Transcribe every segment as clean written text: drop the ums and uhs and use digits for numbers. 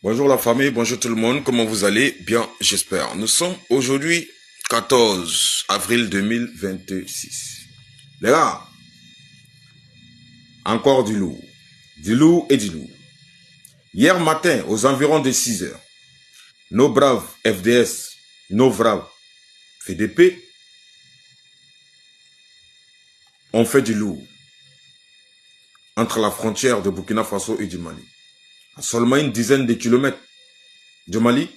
Bonjour la famille, bonjour tout le monde, comment vous allez? Bien, j'espère. Nous sommes aujourd'hui 14 avril 2026. Les gars, encore du lourd et du lourd. Hier matin, aux environs de 6 heures, nos braves FDS, nos braves FDP ont fait du lourd entre la frontière de Burkina Faso et du Mali. À seulement une dizaine de kilomètres du Mali,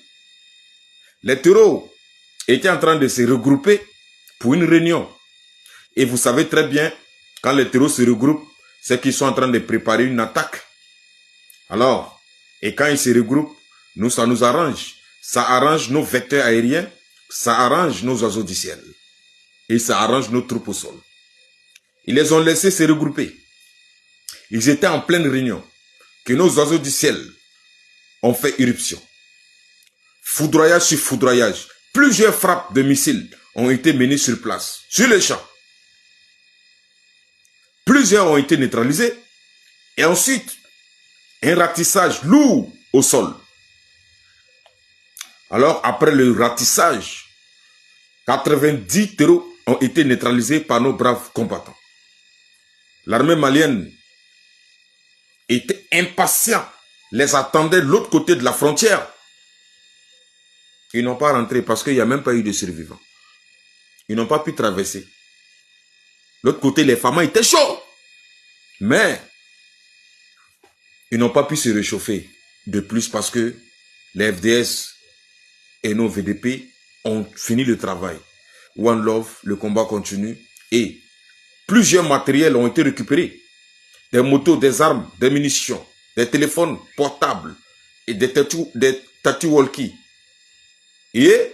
les terreaux étaient en train de se regrouper pour une réunion. Et vous savez très bien, quand les terreaux se regroupent, c'est qu'ils sont en train de préparer une attaque. Alors, et quand ils se regroupent, nous, ça nous arrange. Ça arrange nos vecteurs aériens, ça arrange nos oiseaux du ciel. Et ça arrange nos troupes au sol. Ils les ont laissés se regrouper. Ils étaient en pleine réunion. Que nos oiseaux du ciel ont fait irruption. Foudroyage sur foudroyage. Plusieurs frappes de missiles ont été menées sur place, sur les champs. Plusieurs ont été neutralisés. Et ensuite, un ratissage lourd au sol. Alors, après le ratissage, 90 terreaux ont été neutralisés par nos braves combattants. L'armée malienne était impatient, les attendait de l'autre côté de la frontière. Ils n'ont pas rentré parce qu'il n'y a même pas eu de survivants. Ils n'ont pas pu traverser. L'autre côté, les femmes étaient chauds. Mais, ils n'ont pas pu se réchauffer de plus parce que les FDS et nos VDP ont fini le travail. One Love, le combat continue et plusieurs matériels ont été récupérés. Des motos, des armes, des munitions, des téléphones portables et des tatu-walkie. Et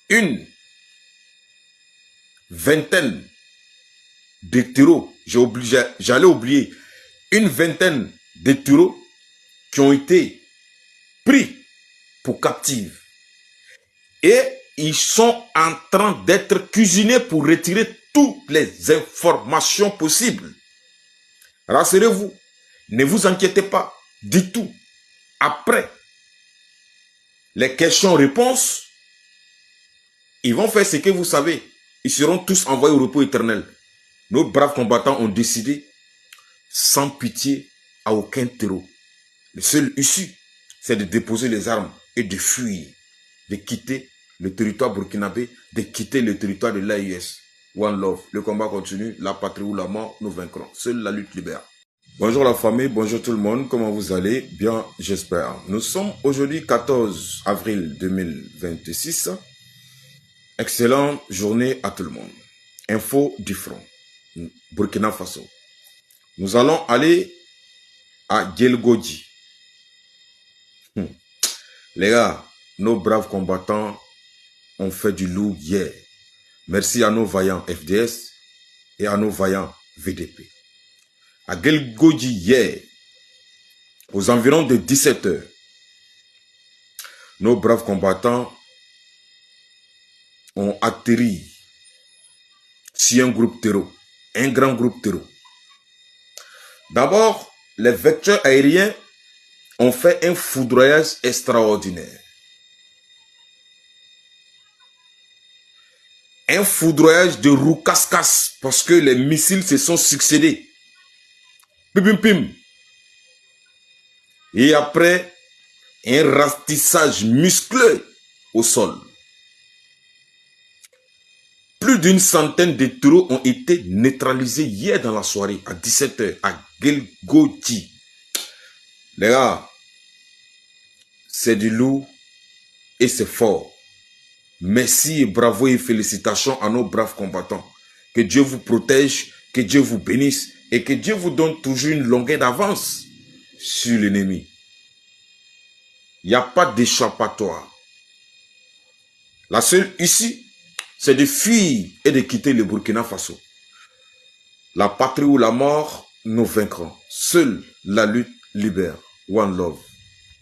une vingtaine de terreaux, j'allais oublier, une vingtaine de terreaux qui ont été pris pour captifs. Et ils sont en train d'être cuisinés pour retirer toutes les informations possibles. Rassurez-vous, ne vous inquiétez pas du tout. Après les questions-réponses, ils vont faire ce que vous savez. Ils seront tous envoyés au repos éternel. Nos braves combattants ont décidé, sans pitié, à aucun terreau. Le seul issue, c'est de déposer les armes et de fuir, de quitter le territoire burkinabé, de quitter le territoire de l'AIS. One Love, le combat continue, la patrie ou la mort, nous vaincrons. Seule la lutte libère. Bonjour la famille, bonjour tout le monde, comment vous allez? Bien, j'espère. Nous sommes aujourd'hui 14 avril 2026. Excellente journée à tout le monde. Info du front, Burkina Faso. Nous allons aller à Gelgodji. Les gars, nos braves combattants ont fait du lourd hier. Merci à nos vaillants FDS et à nos vaillants VDP. À Gelgodji hier, aux environs de 17 heures, nos braves combattants ont atterri sur un groupe terreau, un grand groupe terreau. D'abord, les vecteurs aériens ont fait un foudroyage extraordinaire. Un foudroyage de roue casse-casse parce que les missiles se sont succédés. Pim, pim, pim. Et après, un ratissage musclé au sol. Plus d'une centaine de terreaux ont été neutralisés hier dans la soirée à 17 h à Gelgodji. Les gars, c'est du lourd et c'est fort. Merci et bravo et félicitations à nos braves combattants. Que Dieu vous protège, que Dieu vous bénisse et que Dieu vous donne toujours une longueur d'avance sur l'ennemi. Il n'y a pas d'échappatoire. La seule issue, c'est de fuir et de quitter le Burkina Faso. La patrie ou la mort, nous vaincrons. Seule la lutte libère. One Love.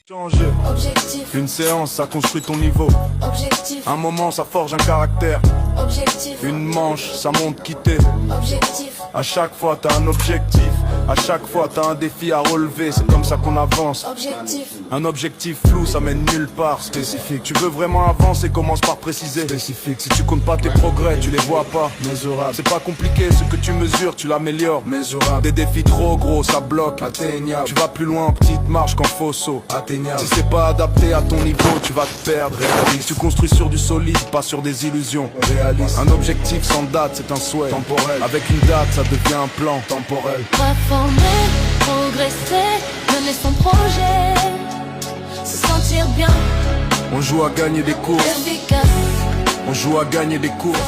Changer. Objectif. Une séance, ça construit ton niveau. Objectif. Un moment, ça forge un caractère. Objectif. Une manche, ça monte quitter. Objectif. À chaque fois, t'as un objectif. À chaque fois t'as un défi à relever, c'est comme ça qu'on avance. Objectif. Un objectif flou, ça mène nulle part. Spécifique. Tu veux vraiment avancer, commence par préciser. Spécifique. Si tu comptes pas tes progrès, tu les vois pas. Mesurable. C'est pas compliqué, ce que tu mesures, tu l'améliores. Mesurable. Des défis trop gros, ça bloque. Atteignable. Tu vas plus loin en petite marche qu'en faux saut. Atteignable. Si c'est pas adapté à ton niveau, tu vas te perdre. Réaliste. Tu construis sur du solide, pas sur des illusions. Réaliste. Un objectif sans date, c'est un souhait. Temporel. Avec une date, ça devient un plan. Temporel. Reformer, progresser, mener son projet, se sentir bien, On joue à gagner des courses. efficace. On joue à gagner des courses.